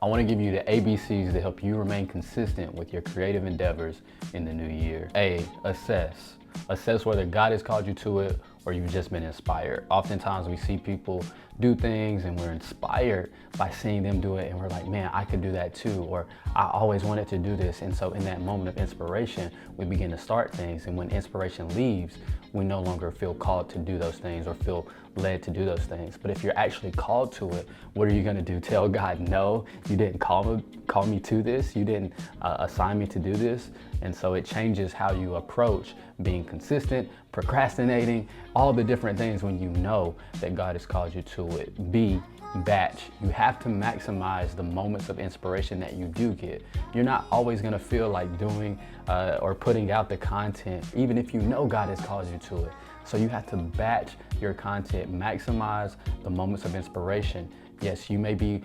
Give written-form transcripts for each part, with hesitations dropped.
I want to give you the ABCs to help you remain consistent with your creative endeavors in the new year. A, assess. Assess whether God has called you to it or you've just been inspired. Oftentimes we see people do things and we're inspired by seeing them do it and we're like, man, I could do that too, or I always wanted to do this. And so in that moment of inspiration, we begin to start things, and when inspiration leaves, we no longer feel called to do those things or feel led to do those things. But if you're actually called to it, what are you gonna do? Tell God, no, you didn't call me to this, you didn't assign me to do this. And so it changes how you approach being consistent, procrastinating, all the different things when you know that God has called you to it. B, batch. You have to maximize the moments of inspiration that you do get. You're not always gonna feel like doing or putting out the content, even if you know God has called you to it. So you have to batch your content, maximize the moments of inspiration. Yes, you may be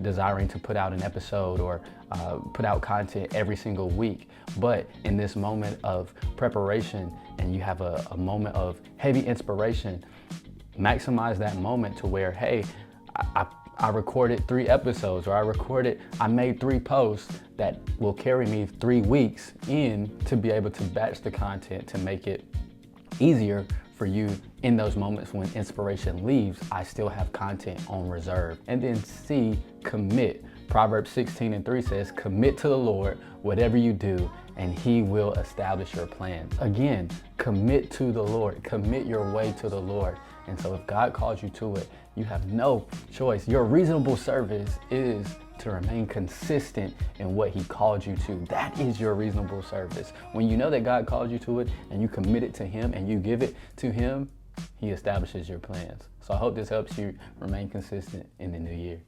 desiring to put out an episode or put out content every single week, but in this moment of preparation and you have a moment of heavy inspiration, maximize that moment to where, hey, I recorded 3 episodes, or I made 3 posts that will carry me 3 weeks in to be able to batch the content to make it easier for you in those moments when inspiration leaves. I still have content on reserve. And then C, commit. Proverbs 16:3 says, commit to the Lord whatever you do, and He will establish your plans. Again, commit to the Lord, commit your way to the Lord. And so if God calls you to it, you have no choice. Your reasonable service is to remain consistent in what He called you to. That is your reasonable service. When you know that God called you to it and you commit it to Him and you give it to Him, He establishes your plans. So I hope this helps you remain consistent in the new year.